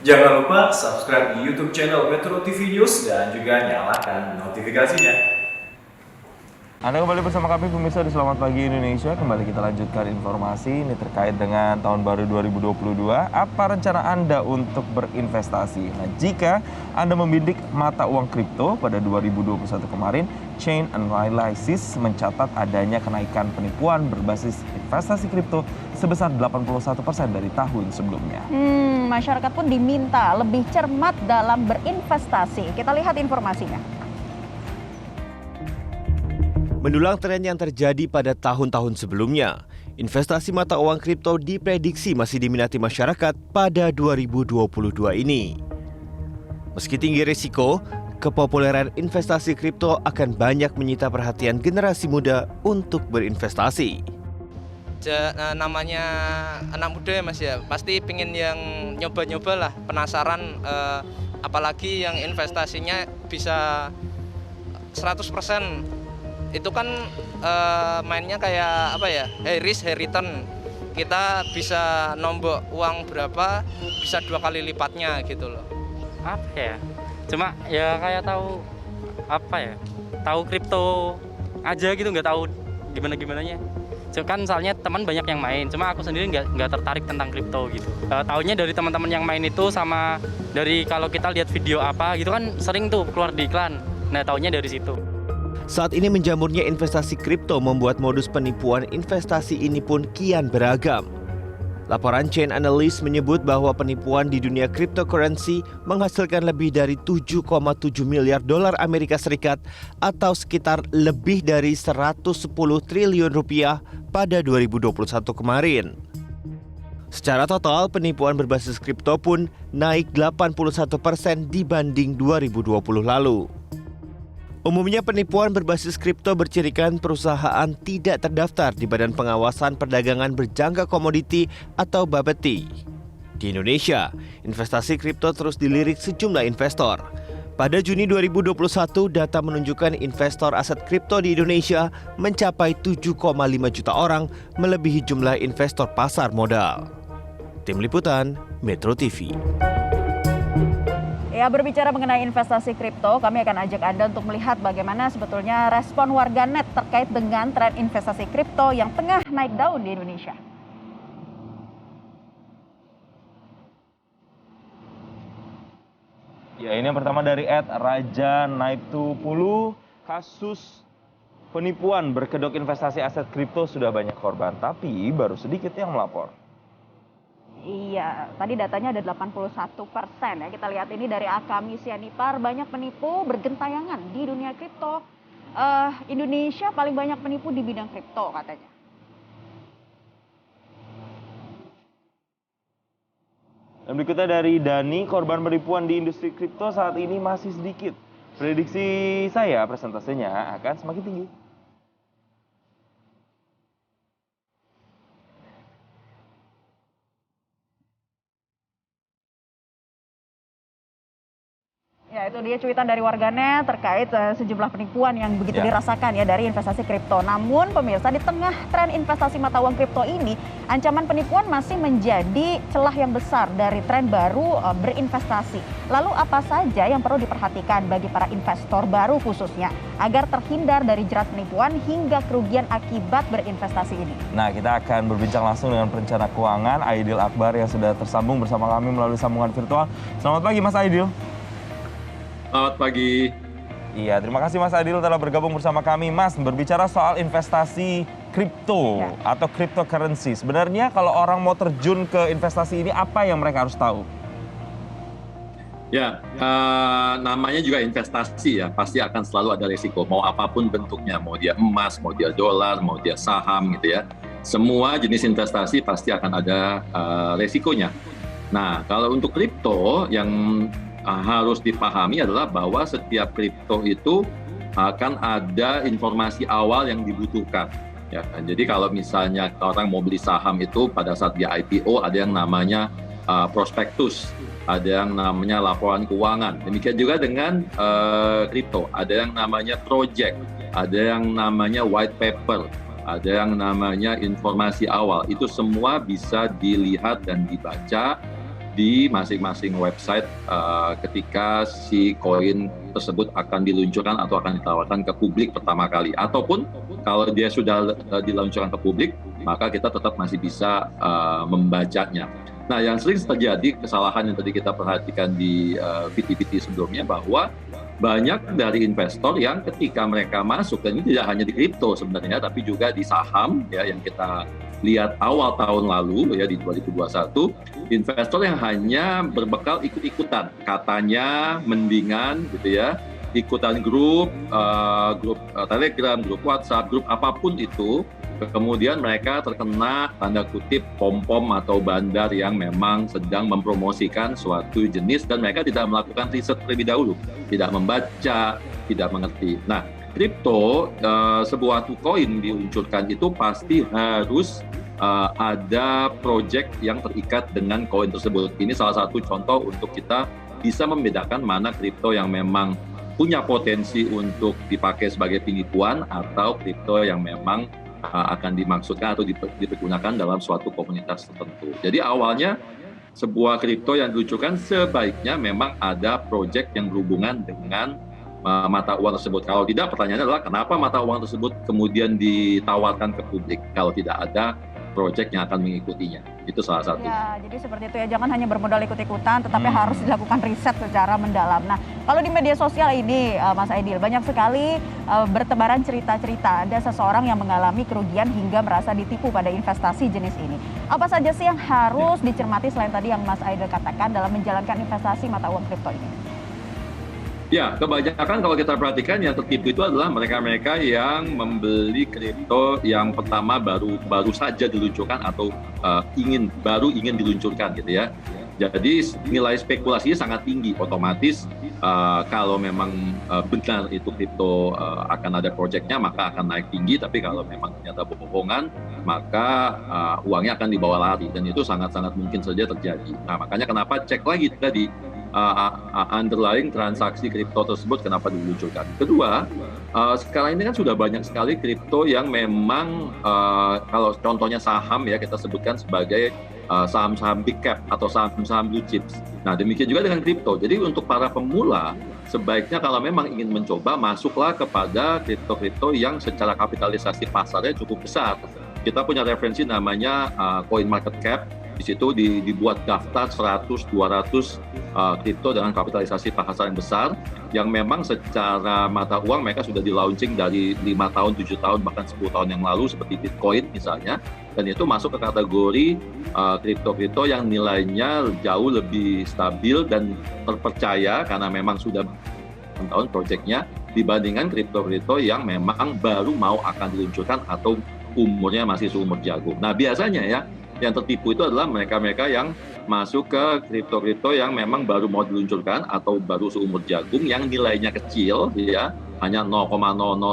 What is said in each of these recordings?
Jangan lupa subscribe di YouTube channel Metro TV News dan juga nyalakan notifikasinya. Anda kembali bersama kami pemirsa di Selamat Pagi Indonesia. Kembali kita lanjutkan informasi ini terkait dengan tahun baru 2022. Apa rencana Anda untuk berinvestasi? Nah, jika Anda membidik mata uang kripto pada 2021 kemarin, Chain Analysis mencatat adanya kenaikan penipuan berbasis investasi kripto sebesar 81% dari tahun sebelumnya. Masyarakat pun diminta lebih cermat dalam berinvestasi. Kita lihat informasinya. Mendulang tren yang terjadi pada tahun-tahun sebelumnya, investasi mata uang kripto diprediksi masih diminati masyarakat pada 2022 ini. Meski tinggi risiko, kepopuleran investasi kripto akan banyak menyita perhatian generasi muda untuk berinvestasi. Namanya anak muda ya Mas ya, pasti pengen yang nyoba-nyoba lah, penasaran, apalagi yang investasinya bisa 100%. Itu kan mainnya kayak apa ya, high risk high return. Kita bisa nombok uang berapa bisa 2 kali lipatnya gitu loh. Apa ya, cuma ya kayak tahu apa ya, tahu kripto aja gitu, nggak tahu gimana-gimananya. Kan soalnya teman banyak yang main, cuma aku sendiri nggak tertarik tentang kripto gitu. Taunya dari teman-teman yang main itu, sama dari kalau kita lihat video apa gitu kan sering tuh keluar di iklan. Nah, taunya dari situ. Saat ini menjamurnya investasi kripto membuat modus penipuan investasi ini pun kian beragam. Laporan Chain Analysis menyebut bahwa penipuan di dunia cryptocurrency menghasilkan lebih dari 7,7 miliar dolar Amerika Serikat atau sekitar lebih dari 110 triliun rupiah pada 2021 kemarin. Secara total, penipuan berbasis kripto pun naik 81% dibanding 2020 lalu. Umumnya penipuan berbasis kripto bercirikan perusahaan tidak terdaftar di Badan Pengawasan Perdagangan Berjangka Komoditi atau Bapeti. Di Indonesia, investasi kripto terus dilirik sejumlah investor. Pada Juni 2021, data menunjukkan investor aset kripto di Indonesia mencapai 7,5 juta orang, melebihi jumlah investor pasar modal. Tim Liputan, Metro TV. Ya, berbicara mengenai investasi kripto, kami akan ajak Anda untuk melihat bagaimana sebetulnya respon warganet terkait dengan tren investasi kripto yang tengah naik daun di Indonesia. Ya, ini yang pertama dari @Raja Naibtu 10. Kasus penipuan berkedok investasi aset kripto sudah banyak korban, tapi baru sedikit yang melapor. Iya, tadi datanya ada 81% ya. Kita lihat ini dari Akami Sianipar, banyak penipu bergentayangan di dunia kripto. Indonesia paling banyak penipu di bidang kripto katanya. Dan berikutnya dari Dani, korban penipuan di industri kripto saat ini masih sedikit. Prediksi saya persentasenya akan semakin tinggi. Ya, itu dia cuitan dari warganet terkait sejumlah penipuan yang begitu dirasakan ya dari investasi kripto. Namun pemirsa, di tengah tren investasi mata uang kripto ini, ancaman penipuan masih menjadi celah yang besar dari tren baru berinvestasi. Lalu apa saja yang perlu diperhatikan bagi para investor baru khususnya agar terhindar dari jerat penipuan hingga kerugian akibat berinvestasi ini? Nah, kita akan berbincang langsung dengan perencana keuangan Aidil Akbar yang sudah tersambung bersama kami melalui sambungan virtual. Selamat pagi Mas Aidil. Selamat pagi. Iya, terima kasih Mas Aidil telah bergabung bersama kami. Mas, berbicara soal investasi kripto atau cryptocurrency. Sebenarnya kalau orang mau terjun ke investasi ini, apa yang mereka harus tahu? Ya, namanya juga investasi ya, pasti akan selalu ada risiko. Mau apapun bentuknya, mau dia emas, mau dia dolar, mau dia saham gitu ya. Semua jenis investasi pasti akan ada risikonya. Nah, kalau untuk kripto yang harus dipahami adalah bahwa setiap kripto itu akan ada informasi awal yang dibutuhkan. Ya, jadi kalau misalnya orang mau beli saham itu pada saat dia IPO ada yang namanya prospektus, ada yang namanya laporan keuangan. Demikian juga dengan kripto, ada yang namanya project, ada yang namanya white paper, ada yang namanya informasi awal. Itu semua bisa dilihat dan dibaca di masing-masing website ketika si koin tersebut akan diluncurkan atau akan ditawarkan ke publik pertama kali. Ataupun kalau dia sudah diluncurkan ke publik, maka kita tetap masih bisa membacanya. Nah, yang sering terjadi kesalahan yang tadi kita perhatikan di VT-VT sebelumnya, bahwa banyak dari investor yang ketika mereka masuk, dan ini tidak hanya di kripto sebenarnya, tapi juga di saham ya, yang kita lihat awal tahun lalu ya, di 2021, investor yang hanya berbekal ikut-ikutan, katanya mendingan gitu ya, ikutan grup Telegram, grup WhatsApp, grup apapun itu, kemudian mereka terkena tanda kutip pom-pom atau bandar yang memang sedang mempromosikan suatu jenis, dan mereka tidak melakukan riset terlebih dahulu, tidak membaca, tidak mengerti. Nah, kripto, sebuah koin diluncurkan itu pasti harus ada project yang terikat dengan koin tersebut. Ini salah satu contoh untuk kita bisa membedakan mana kripto yang memang punya potensi untuk dipakai sebagai penipuan, atau kripto yang memang akan dimaksudkan atau dipergunakan dalam suatu komunitas tertentu. Jadi awalnya sebuah kripto yang diluncurkan sebaiknya memang ada project yang berhubungan dengan mata uang tersebut. Kalau tidak, pertanyaannya adalah kenapa mata uang tersebut kemudian ditawarkan ke publik kalau tidak ada project yang akan mengikutinya. Itu salah satu. Ya, jadi seperti itu ya, jangan hanya bermodal ikut-ikutan, tetapi harus dilakukan riset secara mendalam. Nah, kalau di media sosial ini, Mas Aidil, banyak sekali bertebaran cerita-cerita ada seseorang yang mengalami kerugian hingga merasa ditipu pada investasi jenis ini. Apa saja sih yang harus dicermati selain tadi yang Mas Aidil katakan dalam menjalankan investasi mata uang kripto ini? Ya, kebanyakan kalau kita perhatikan yang tertipu itu adalah mereka-mereka yang membeli kripto yang pertama baru saja diluncurkan atau baru ingin diluncurkan gitu ya. Jadi nilai spekulasinya sangat tinggi, otomatis kalau memang benar itu kripto akan ada projectnya, maka akan naik tinggi. Tapi kalau memang ternyata bohongan, maka uangnya akan dibawa lari, dan itu sangat-sangat mungkin saja terjadi. Nah, makanya kenapa cek lagi tadi underlying transaksi kripto tersebut kenapa diluncurkan. Kedua, sekarang ini kan sudah banyak sekali kripto yang memang kalau contohnya saham ya, kita sebutkan sebagai saham-saham big cap atau saham-saham blue chips. Nah, demikian juga dengan kripto. Jadi untuk para pemula, sebaiknya kalau memang ingin mencoba, masuklah kepada kripto-kripto yang secara kapitalisasi pasarnya cukup besar. Kita punya referensi namanya Coin Market Cap. Di situ dibuat daftar 100-200 kripto dengan kapitalisasi pasar yang besar, yang memang secara mata uang mereka sudah di-launching dari 5 tahun, 7 tahun, bahkan 10 tahun yang lalu, seperti Bitcoin misalnya. Dan itu masuk ke kategori kripto-kripto yang nilainya jauh lebih stabil dan terpercaya karena memang sudah tahun proyeknya, dibandingkan kripto-kripto yang memang baru mau akan diluncurkan atau umurnya masih seumur jagung. Nah, biasanya ya, yang tertipu itu adalah mereka-mereka yang masuk ke kripto-kripto yang memang baru mau diluncurkan atau baru seumur jagung, yang nilainya kecil ya, hanya 0,00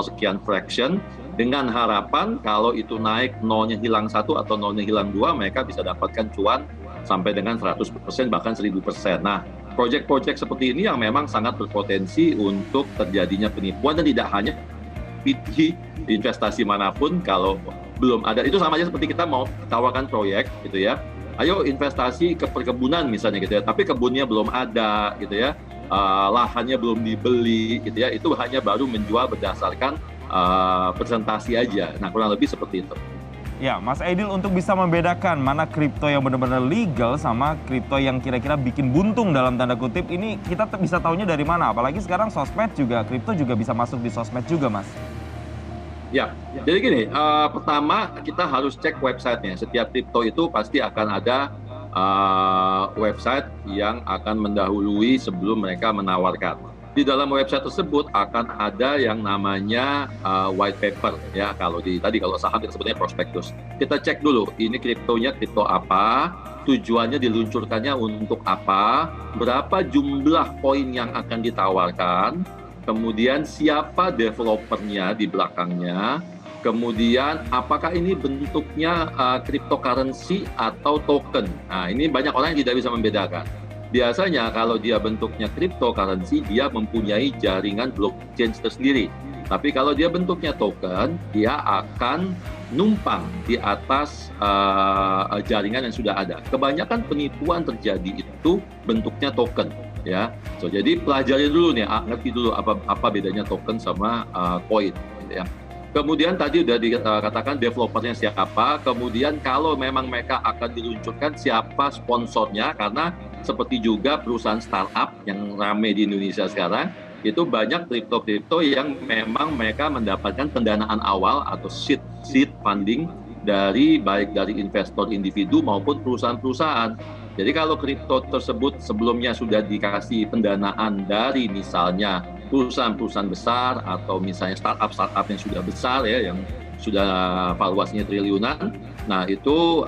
sekian fraction, dengan harapan kalau itu naik, nolnya hilang 1 atau nolnya hilang 2, mereka bisa dapatkan cuan sampai dengan 100%, bahkan 1000%. Nah, proyek-proyek seperti ini yang memang sangat berpotensi untuk terjadinya penipuan, dan tidak hanya di investasi manapun. Kalau belum ada, itu sama aja seperti kita mau tawarkan proyek gitu ya, ayo investasi ke perkebunan misalnya gitu ya, tapi kebunnya belum ada gitu ya, lahannya belum dibeli gitu ya, itu hanya baru menjual berdasarkan presentasi aja. Nah, kurang lebih seperti itu. Ya, Mas Aidil, untuk bisa membedakan mana kripto yang benar-benar legal sama kripto yang kira-kira bikin buntung dalam tanda kutip, ini kita bisa taunya dari mana? Apalagi sekarang sosmed juga, kripto juga bisa masuk di sosmed juga, Mas. Ya, jadi gini, pertama kita harus cek websitenya. Setiap kripto itu pasti akan ada website yang akan mendahului sebelum mereka menawarkan. Di dalam website tersebut akan ada yang namanya white paper ya. Kalau kalau saham kita sebutnya prospektus. Kita cek dulu, ini kriptonya kripto apa, tujuannya diluncurkannya untuk apa, berapa jumlah koin yang akan ditawarkan, kemudian siapa developernya di belakangnya, kemudian apakah ini bentuknya cryptocurrency atau token. Nah, ini banyak orang yang tidak bisa membedakan. Biasanya kalau dia bentuknya cryptocurrency, dia mempunyai jaringan blockchain tersendiri. Tapi kalau dia bentuknya token, dia akan numpang di atas jaringan yang sudah ada. Kebanyakan penipuan terjadi itu bentuknya token, ya. So jadi pelajari dulu nih, ngerti dulu apa bedanya token sama koin, gitu ya. Kemudian tadi udah dikatakan developernya siapa, kemudian kalau memang mereka akan diluncurkan siapa sponsornya, karena seperti juga perusahaan startup yang ramai di Indonesia sekarang, itu banyak kripto yang memang mereka mendapatkan pendanaan awal atau seed funding baik dari investor individu maupun perusahaan-perusahaan. Jadi kalau kripto tersebut sebelumnya sudah dikasih pendanaan dari misalnya perusahaan-perusahaan besar atau misalnya startup yang sudah besar ya, yang sudah valuasinya triliunan, nah itu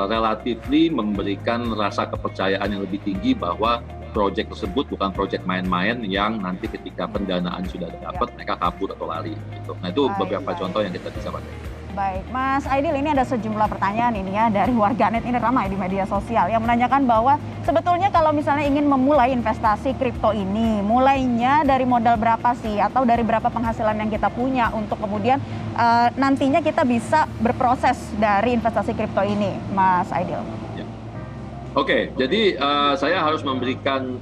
relatifly memberikan rasa kepercayaan yang lebih tinggi bahwa proyek tersebut bukan proyek main-main yang nanti ketika pendanaan sudah dapat mereka kabur atau lari gitu. Nah itu beberapa contoh yang kita bisa pakai. Baik, Mas Aidil, ini ada sejumlah pertanyaan ini ya dari warganet, ini ramai di media sosial yang menanyakan bahwa sebetulnya kalau misalnya ingin memulai investasi kripto ini, mulainya dari modal berapa sih atau dari berapa penghasilan yang kita punya untuk kemudian nantinya kita bisa berproses dari investasi kripto ini, Mas Aidil? Oke, jadi saya harus memberikan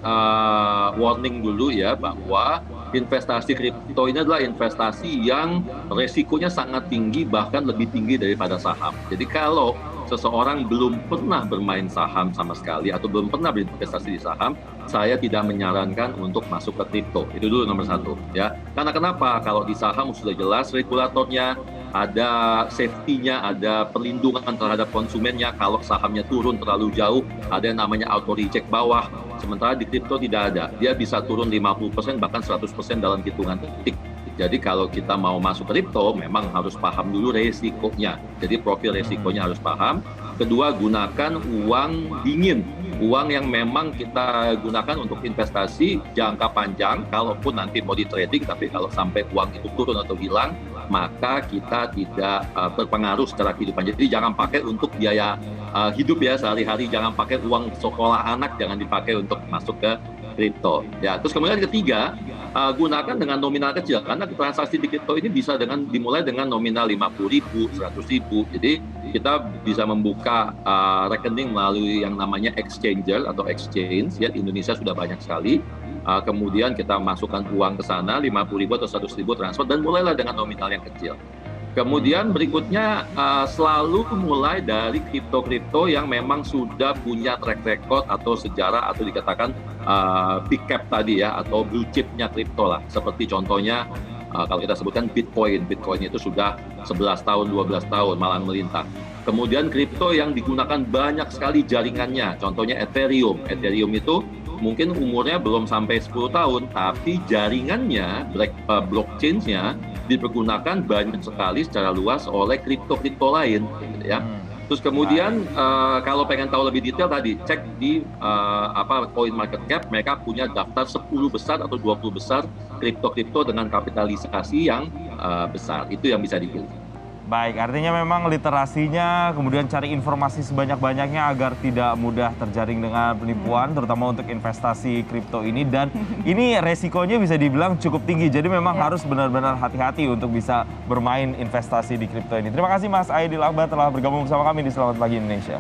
warning dulu ya bahwa investasi kripto ini adalah investasi yang resikonya sangat tinggi, bahkan lebih tinggi daripada saham. Jadi kalau seseorang belum pernah bermain saham sama sekali atau belum pernah berinvestasi di saham, saya tidak menyarankan untuk masuk ke kripto. Itu dulu nomor satu ya. Karena kenapa? Kalau di saham sudah jelas regulatornya, ada safety-nya, ada perlindungan terhadap konsumennya. Kalau sahamnya turun terlalu jauh, ada yang namanya auto reject bawah. Sementara di kripto tidak ada. Dia bisa turun 50% bahkan 100% dalam hitungan detik. Jadi kalau kita mau masuk kripto, memang harus paham dulu resikonya. Jadi profil resikonya harus paham. Kedua, gunakan uang dingin. Uang yang memang kita gunakan untuk investasi jangka panjang, kalaupun nanti mau di trading, tapi kalau sampai uang itu turun atau hilang, maka kita tidak terpengaruh secara kehidupan. Jadi jangan pakai untuk biaya hidup ya sehari-hari, jangan pakai uang sekolah anak, jangan dipakai untuk masuk ke kripto. Ya, terus kemudian ketiga, gunakan dengan nominal kecil, karena transaksi di kripto ini bisa dimulai dengan nominal 50.000, 100.000. Jadi kita bisa membuka rekening melalui yang namanya exchanger atau exchange. Ya, di Indonesia sudah banyak sekali. Kemudian kita masukkan uang ke sana 50.000 atau 100.000 transfer dan mulailah dengan nominal yang kecil. Kemudian berikutnya selalu mulai dari kripto yang memang sudah punya track record atau sejarah atau dikatakan big cap tadi ya, atau blue chipnya kripto lah. Seperti contohnya kalau kita sebutkan Bitcoin itu sudah 11 tahun, 12 tahun malang melintang. Kemudian kripto yang digunakan banyak sekali jaringannya, contohnya Ethereum. Ethereum itu mungkin umurnya belum sampai 10 tahun, tapi jaringannya, blockchain-nya dipergunakan banyak sekali secara luas oleh kripto lain, gitu ya. Terus kemudian kalau pengen tahu lebih detail tadi, cek di CoinMarketCap, mereka punya daftar 10 besar atau 20 besar kripto dengan kapitalisasi yang besar. Itu yang bisa dipilih. Baik, artinya memang literasinya, kemudian cari informasi sebanyak-banyaknya agar tidak mudah terjaring dengan penipuan, terutama untuk investasi kripto ini. Dan ini resikonya bisa dibilang cukup tinggi, jadi memang harus benar-benar hati-hati untuk bisa bermain investasi di kripto ini. Terima kasih Mas Aidil Akbar telah bergabung bersama kami di Selamat Pagi Indonesia.